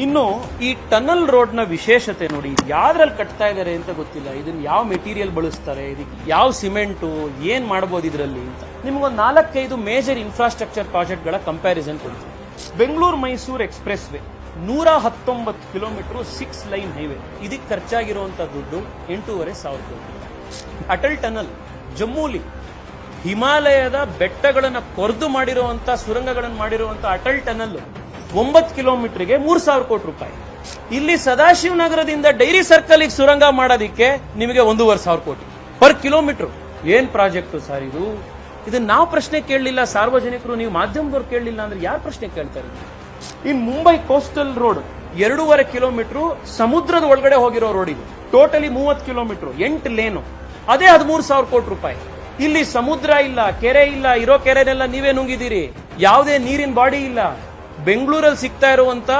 ಇನ್ನು ಈ tunnel road ನ ವಿಶೇಷತೆ ನೋಡಿ, ಯಾವ್ದ್ರಲ್ಲಿ ಕಟ್ತಾ ಇದಾರೆ ಅಂತ ಗೊತ್ತಿಲ್ಲ. ಇದನ್ನ ಯಾವ ಮೆಟೀರಿಯಲ್ ಬಳಸ್ತಾರೆ, ಇದಕ್ಕೆ ಯಾವ ಸಿಮೆಂಟು, ಏನ್ ಮಾಡಬಹುದು ಇದರಲ್ಲಿ ಅಂತ ನಿಮ್ಗೊಂದು 4-5 ಮೇಜರ್ ಇನ್ಫ್ರಾಸ್ಟ್ರಕ್ಚರ್ ಪ್ರಾಜೆಕ್ಟ್ ಗಳ ಕಂಪ್ಯಾರಿಸನ್ ಕೊಡ್ತೀನಿ. Bengaluru Mysuru express way 119 kilometre 6 line highway, ಇದಕ್ಕೆ ಖರ್ಚಾಗಿರುವಂತಹ ದುಡ್ಡು 8,500 ಕೋಟಿ. ಅಟಲ್ ಟನಲ್ ಜಮ್ಮೂಲಿ ಹಿಮಾಲಯದ ಬೆಟ್ಟಗಳನ್ನ ಕೊರೆದು ಮಾಡಿರುವಂತ ಸುರಂಗಗಳನ್ನು ಮಾಡಿರುವಂತ ಅಟಲ್ ಟನಲ್ 9 ಕಿಲೋಮೀಟರ್ಗೆ 3,000 ಕೋಟಿ ರೂಪಾಯಿ. ಇಲ್ಲಿ ಸದಾಶಿವನಗರದಿಂದ ಡೈರಿ ಸರ್ಕಲ್ ಸುರಂಗ ಮಾಡೋದಿಕ್ಕೆ ನಿಮಗೆ 1,500 ಕೋಟಿ ಪರ್ ಕಿಲೋಮೀಟರ್. ಏನ್ ಪ್ರಾಜೆಕ್ಟ್ ಸರ್ ಇದು? ಇದನ್ನ ನಾವು ಪ್ರಶ್ನೆ ಕೇಳಲಿಲ್ಲ, ಸಾರ್ವಜನಿಕರು, ನೀವು ಮಾಧ್ಯಮದವ್ರು ಕೇಳಲಿಲ್ಲ ಅಂದ್ರೆ ಯಾರು ಪ್ರಶ್ನೆ ಕೇಳ್ತಾರೆ? ಇನ್ ಮುಂಬೈ ಕೋಸ್ಟಲ್ ರೋಡ್ 2.5 ಕಿಲೋಮೀಟರ್ ಸಮುದ್ರದ ಒಳಗಡೆ ಹೋಗಿರೋ ರೋಡ್ ಇದು. ಟೋಟಲಿ 30 ಕಿಲೋಮೀಟರ್ 8 ಲೇನು, ಅದೇ 13,000 ಕೋಟಿ ರೂಪಾಯಿ. ಇಲ್ಲಿ ಸಮುದ್ರ ಇಲ್ಲ, ಕೆರೆ ಇಲ್ಲ, ಇರೋ ಕೆರೆನೆಲ್ಲ ನೀವೇ ನುಂಗಿದ್ದೀರಿ. ಯಾವುದೇ ನೀರಿನ ಬಾಡಿ ಇಲ್ಲ. ಬೆಂಗಳೂರಲ್ಲಿ ಸಿಗ್ತಾ ಇರುವಂತ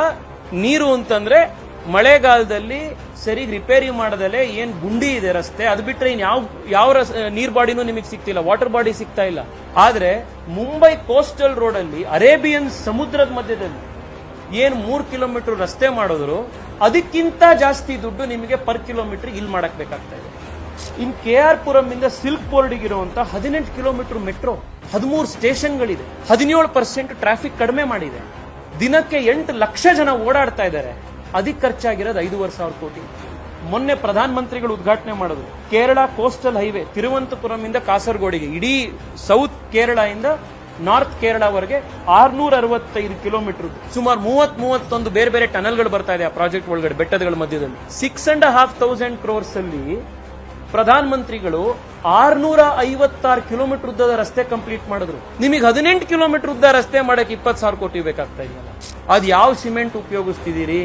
ನೀರು ಅಂತಂದ್ರೆ ಮಳೆಗಾಲದಲ್ಲಿ ಸರಿ ರಿಪೇರಿ ಮಾಡದಲ್ಲೇ ಏನ್ ಗುಂಡಿ ಇದೆ ರಸ್ತೆ, ಅದು ಬಿಟ್ರೆ ಇನ್ ಯಾವ ನೀರ್ ಬಾಡಿನೂ ನಿಮಗೆ ಸಿಗ್ತಿಲ್ಲ, ವಾಟರ್ ಬಾಡಿ ಸಿಗ್ತಾ ಇಲ್ಲ. ಆದ್ರೆ ಮುಂಬೈ ಕೋಸ್ಟಲ್ ರೋಡ್ ಅಲ್ಲಿ ಅರೇಬಿಯನ್ ಸಮುದ್ರದ ಮಧ್ಯದಲ್ಲಿ ಏನ್ 3 ಕಿಲೋಮೀಟರ್ ರಸ್ತೆ ಮಾಡಿದ್ರು ಅದಕ್ಕಿಂತ ಜಾಸ್ತಿ ದುಡ್ಡು ನಿಮಗೆ ಪರ್ ಕಿಲೋಮೀಟರ್ ಇಲ್ಲಿ ಮಾಡಕ್ ಬೇಕಾಗ್ತಾ ಇದೆ. ಇನ್ KR ಪುರಂ ಇಂದ ಸಿಲ್ಕ್ ಬೋರ್ಡ್ ಇರುವಂತ 18 ಕಿಲೋಮೀಟರ್ ಮೆಟ್ರೋ, 13 ಸ್ಟೇಷನ್ಗಳಿದೆ, 17% ಟ್ರಾಫಿಕ್ ಕಡಿಮೆ ಮಾಡಿದೆ. ದಿನಕ್ಕೆ 8 ಲಕ್ಷ ಜನ ಓಡಾಡ್ತಾ ಇದ್ದಾರೆ. ಅದಕ್ಕೆ ಖರ್ಚಾಗಿರೋದು 5,500 ಕೋಟಿ. ಮೊನ್ನೆ ಪ್ರಧಾನ ಮಂತ್ರಿಗಳು ಉದ್ಘಾಟನೆ ಮಾಡಿದ್ರು ಕೇರಳ ಕೋಸ್ಟಲ್ ಹೈವೇ ತಿರುವನಂತಪುರಂ ಇಂದ ಕಾಸರಗೋಡಿಗೆ, ಇಡೀ ಸೌತ್ ಕೇರಳ ಇಂದ ನಾರ್ತ್ ಕೇರಳವರೆಗೆ 665 ಕಿಲೋಮೀಟರ್, ಸುಮಾರು 31 ಬೇರೆ ಬೇರೆ ಟನಲ್ಗಳು ಬರ್ತಾ ಇದೆ ಆ ಪ್ರಾಜೆಕ್ಟ್ ಒಳಗಡೆ ಬೆಟ್ಟಗಳ ಮಧ್ಯದಲ್ಲಿ. 6,500 crores ಅಲ್ಲಿ ಪ್ರಧಾನ ಮಂತ್ರಿಗಳು 656 ಕಿಲೋಮೀಟರ್ ಉದ್ದದ ರಸ್ತೆ ಕಂಪ್ಲೀಟ್ ಮಾಡಿದ್ರು. ನಿಮಗೆ 18 ಕಿಲೋಮೀಟರ್ ಉದ್ದ ರಸ್ತೆ ಮಾಡಕ್ಕೆ 20,000 ಕೋಟಿ ಬೇಕಾಗ್ತಾ ಇದೆಯಲ್ಲ. ಅದ್ ಯಾವ ಸಿಮೆಂಟ್ ಉಪಯೋಗಿಸ್ತಿದ್ದೀರಿ,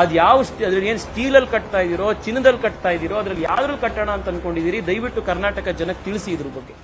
ಅದ್ರಲ್ಲಿ ಏನ್ ಸ್ಟೀಲ್ ಅಲ್ಲಿ ಕಟ್ತಾ ಇದೀರೋ, ಚಿನ್ನದಲ್ಲಿ ಕಟ್ತಾ ಇದೀರೋ, ಅದ್ರಲ್ಲಿ ಯಾವ್ದ್ರಲ್ಲಿ ಕಟ್ಟೋಣ ಅಂತ ಅನ್ಕೊಂಡಿದ್ದೀರಿ? ದಯವಿಟ್ಟು ಕರ್ನಾಟಕ ಜನಕ್ಕೆ ತಿಳಿಸಿ ಇದ್ರ ಬಗ್ಗೆ.